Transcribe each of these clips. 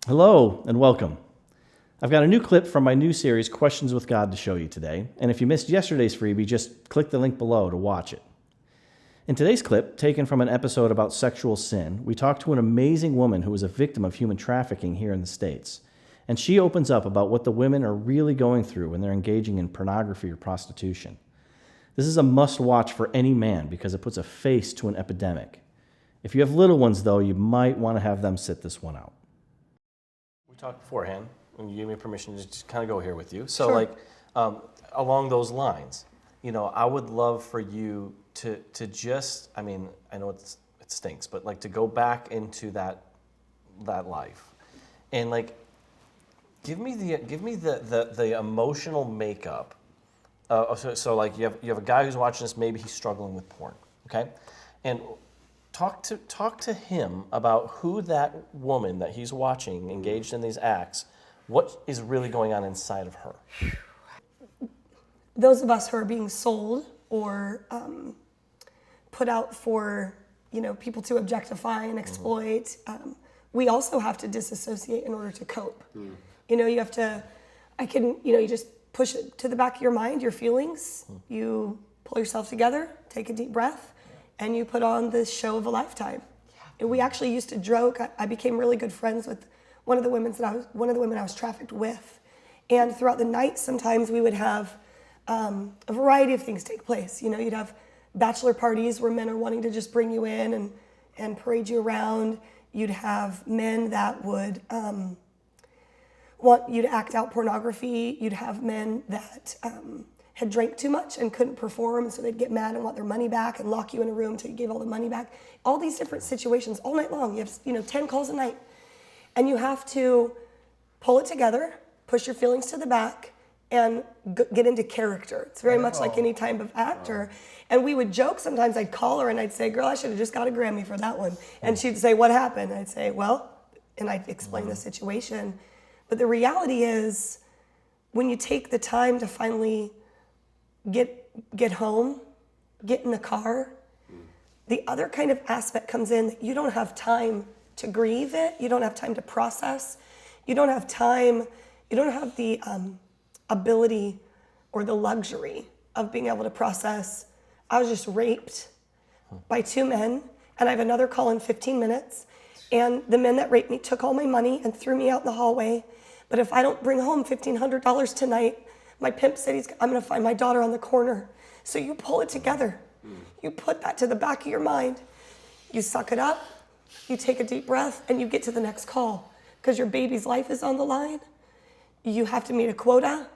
Hello and welcome. I've got a new clip from my new series, Questions with God, to show you today. And if you missed yesterday's freebie, just click the link below to watch it. In today's clip, taken from an episode about sexual sin, we talk to an amazing woman who was a victim of human trafficking here in the States. And she opens up about what the women are really going through when they're engaging in pornography or prostitution. This is a must-watch for any man because it puts a face to an epidemic. If you have little ones, though, you might want to have them sit this one out. We talked beforehand, and you gave me permission to just kind of go here with you. So, Sure. Along those lines, I would love for you to just, I know it stinks, but to go back into that life, and give me the emotional makeup. So you have a guy who's watching this. Maybe he's struggling with porn. Okay, and talk to him about who that woman that he's watching engaged in these acts. What is really going on inside of her? Those of us who are being sold or put out for people to objectify and exploit, we also have to disassociate in order to cope. You have to. You just push it to the back of your mind, your feelings. You pull yourself together, take a deep breath, and you put on this show of a lifetime. And we actually used to joke. I became really good friends with one of the women I was trafficked with, and throughout the night, sometimes we would have a variety of things take place. You'd have bachelor parties where men are wanting to just bring you in and parade you around. You'd have men that would want you to act out pornography. You'd have men that had drank too much and couldn't perform, and so they'd get mad and want their money back and lock you in a room till you gave all the money back. All these different situations all night long. You have 10 calls a night, and you have to pull it together, push your feelings to the back, and get into character. It's very much like any type of actor. And we would joke sometimes. I'd call her and I'd say, "Girl, I should have just got a Grammy for that one." And she'd say, "What happened?" And I'd say, "Well," and I'd explain the situation. But the reality is, when you take the time to finally get home, get in the car, the other kind of aspect comes in that you don't have time to grieve it. You don't have time to process. You don't have time. You don't have the ability or the luxury of being able to process. I was just raped by 2 men, and I have another call in 15 minutes. And the men that raped me took all my money and threw me out in the hallway. But if I don't bring home $1,500 tonight, my pimp said I'm gonna find my daughter on the corner. So you pull it together. You put that to the back of your mind. You suck it up, you take a deep breath, and you get to the next call. Because your baby's life is on the line. You have to meet a quota.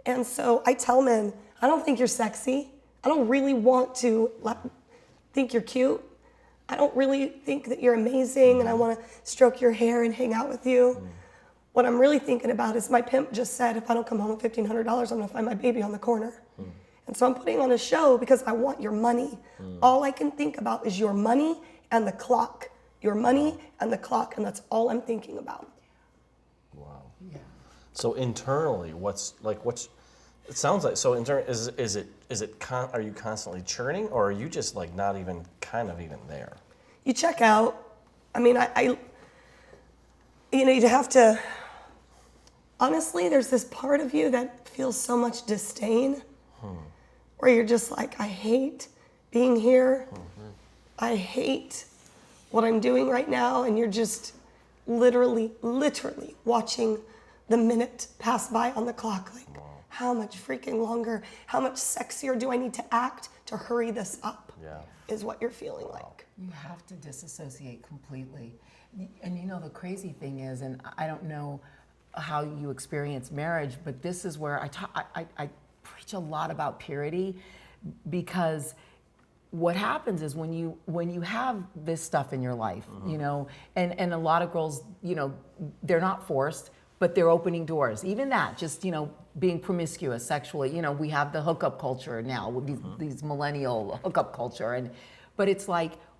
And so I tell men, I don't think you're sexy. I don't really want to think you're cute. I don't really think that you're amazing, and I want to stroke your hair and hang out with you. What I'm really thinking about is my pimp just said, if I don't come home with $1,500, I'm going to find my baby on the corner. And so I'm putting on a show because I want your money. All I can think about is your money and the clock. Your money and the clock, and that's all I'm thinking about. Wow. Yeah. So internally, it sounds like, so internally, are you constantly churning, or are you just not even even there? You check out. You'd have to, honestly, there's this part of you that feels so much disdain, where you're just I hate being here. I hate what I'm doing right now, and you're just literally watching the minute pass by on the clock. How much freaking longer, how much sexier do I need to act to hurry this up? Yeah. Is what you're feeling like. You have to disassociate completely. And the crazy thing is, and I don't know how you experience marriage, but this is where I preach a lot about purity, because what happens is when you have this stuff in your life, and a lot of girls, they're not forced, but they're opening doors. Even that, just being promiscuous sexually. We have the hookup culture now with these millennial hookup culture, but it's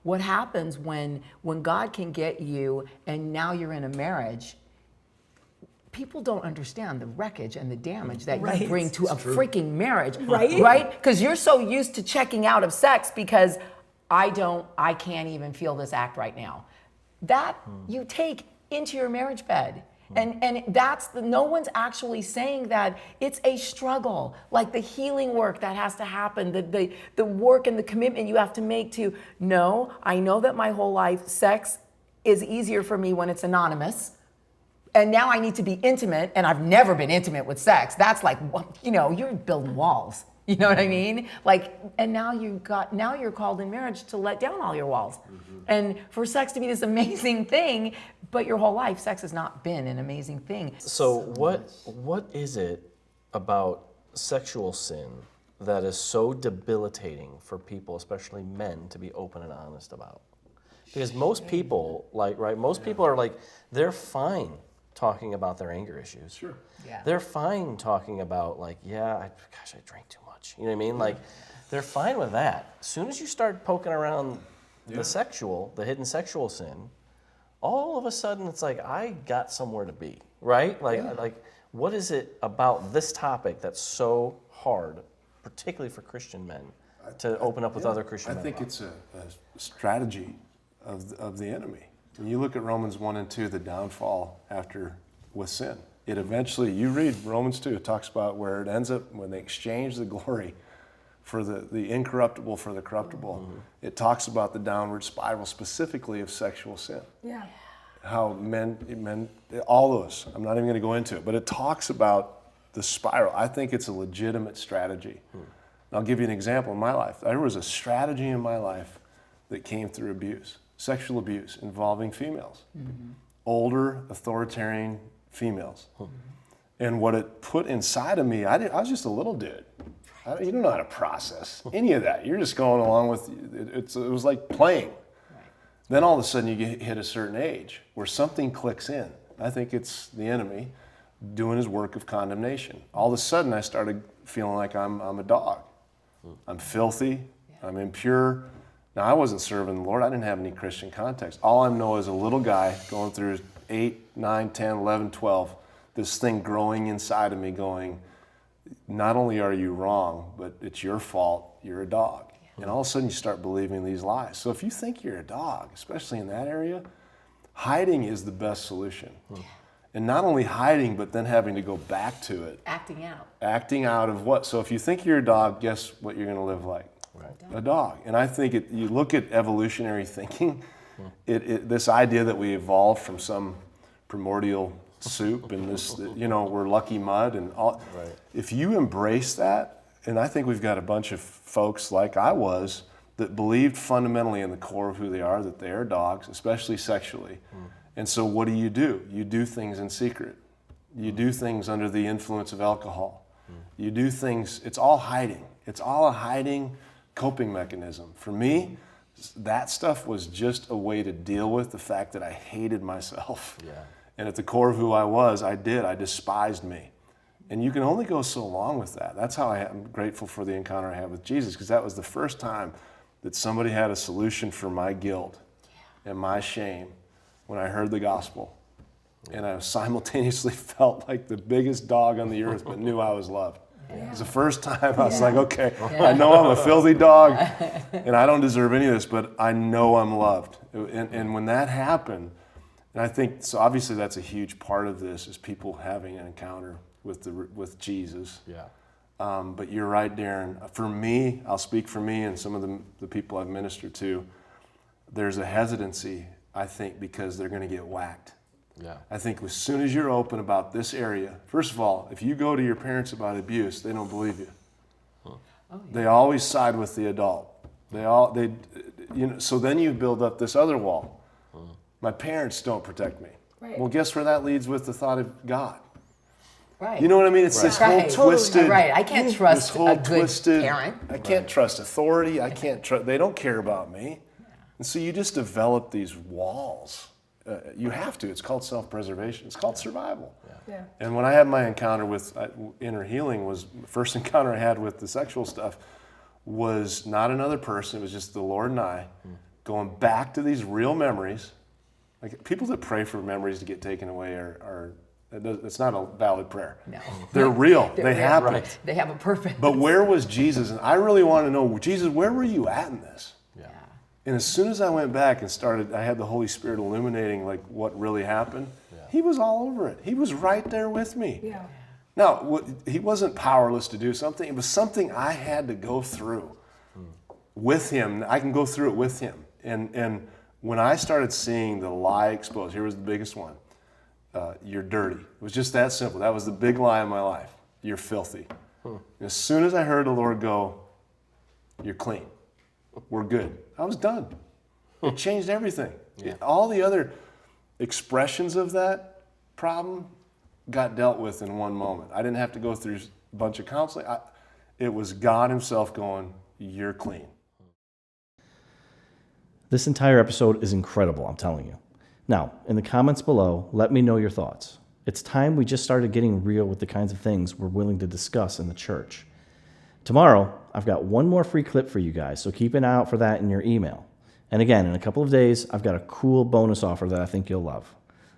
what happens when God can get you and now you're in a marriage. People don't understand the wreckage and the damage that you bring to a freaking marriage, right? Because you're so used to checking out of sex because I can't even feel this act right now. That you take into your marriage bed. And no one's actually saying that. It's a struggle, like the healing work that has to happen, the work and the commitment you have to make to, no, I know that my whole life sex is easier for me when it's anonymous. And now I need to be intimate, and I've never been intimate with sex. That's like, you're building walls. You know what I mean? Like, and now you're called in marriage to let down all your walls. And for sex to be this amazing thing, but your whole life, sex has not been an amazing thing. So what is it about sexual sin that is so debilitating for people, especially men, to be open and honest about? Because most people, most people are like, they're fine talking about their anger issues. Sure. Yeah. They're fine talking about I drank too much. You know what I mean? Like, they're fine with that. As soon as you start poking around the hidden sexual sin, all of a sudden it's like, I got somewhere to be, right? Like, what is it about this topic that's so hard, particularly for Christian men, to open up with other Christian men? I think it's a strategy of the enemy. When you look at Romans 1 and 2, the downfall with sin, it eventually, you read Romans 2, it talks about where it ends up when they exchange the glory for the incorruptible for the corruptible. It talks about the downward spiral specifically of sexual sin. Yeah. How men, all those, I'm not even going to go into it, but it talks about the spiral. I think it's a legitimate strategy. And I'll give you an example in my life. There was a strategy in my life that came through abuse, sexual abuse involving females, older, authoritarian females. And what it put inside of me, I was just a little dude. You don't know how to process any of that. You're just going along with it. It was like playing. Then all of a sudden you hit a certain age where something clicks in. I think it's the enemy doing his work of condemnation. All of a sudden I started feeling like I'm a dog. I'm filthy. I'm impure. Now I wasn't serving the Lord. I didn't have any Christian context. All I know is a little guy going through 8, 9, 10, 11, 12, this thing growing inside of me going, not only are you wrong, but it's your fault, you're a dog. And all of a sudden you start believing these lies. So if you think you're a dog, especially in that area, hiding is the best solution. And not only hiding, but then having to go back to it. Acting out. Acting out of what? So if you think you're a dog, guess what you're going to live like? A dog. And I think you look at evolutionary thinking, this idea that we evolved from some primordial soup and this, we're lucky mud and all. Right. If you embrace that, and I think we've got a bunch of folks like I was that believed fundamentally in the core of who they are, that they are dogs, especially sexually. And so what do? You do things in secret. You do things under the influence of alcohol. You do things, it's all hiding. It's all a hiding coping mechanism. For me, that stuff was just a way to deal with the fact that I hated myself. Yeah. And at the core of who I was, I despised me. And you can only go so long with that. That's how I'm grateful for the encounter I had with Jesus, because that was the first time that somebody had a solution for my guilt and my shame when I heard the gospel. And I simultaneously felt like the biggest dog on the earth, but knew I was loved. It was the first time I was like, okay, I know I'm a filthy dog and I don't deserve any of this, but I know I'm loved. And when that happened, and I think, so obviously that's a huge part of this, is people having an encounter with Jesus. Yeah. But you're right, Darren. For me, I'll speak for me and some of the people I've ministered to, there's a hesitancy, I think, because they're going to get whacked. Yeah. I think as soon as you're open about this area, first of all, if you go to your parents about abuse, they don't believe you. Huh. Oh, yeah. They always side with the adult. So then you build up this other wall. Huh. My parents don't protect me. Right. Well, guess where that leads with the thought of God? Right. You know what I mean? It's this whole twisted. Right. I can't trust a good parent. I can't trust authority. I can't trust. They don't care about me. Yeah. And so you just develop these walls. You have to. It's called self-preservation. It's called survival. Yeah. And when I had my encounter with inner healing, was the first encounter I had with the sexual stuff was not another person. It was just the Lord and I going back to these real memories. Like people that pray for memories to get taken away it's not a valid prayer. No. They're real. They happen. Right. They have a purpose. But where was Jesus? And I really want to know, Jesus, where were you at in this? Yeah. And as soon as I went back and I had the Holy Spirit illuminating like what really happened. Yeah. He was all over it. He was right there with me. Yeah. Now, he wasn't powerless to do something. It was something I had to go through with him. I can go through it with him. And when I started seeing the lie exposed, here was the biggest one. You're dirty. It was just that simple. That was the big lie of my life. You're filthy. As soon as I heard the Lord go, you're clean. We're good. I was done. It changed everything. All the other expressions of that problem got dealt with in one moment. I didn't have to go through a bunch of counseling. It was God himself going, you're clean. This entire episode is incredible, I'm telling you. Now, in the comments below, let me know your thoughts. It's time we just started getting real with the kinds of things we're willing to discuss in the church. Tomorrow, I've got one more free clip for you guys, so keep an eye out for that in your email. And again, in a couple of days, I've got a cool bonus offer that I think you'll love.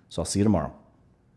So I'll see you tomorrow.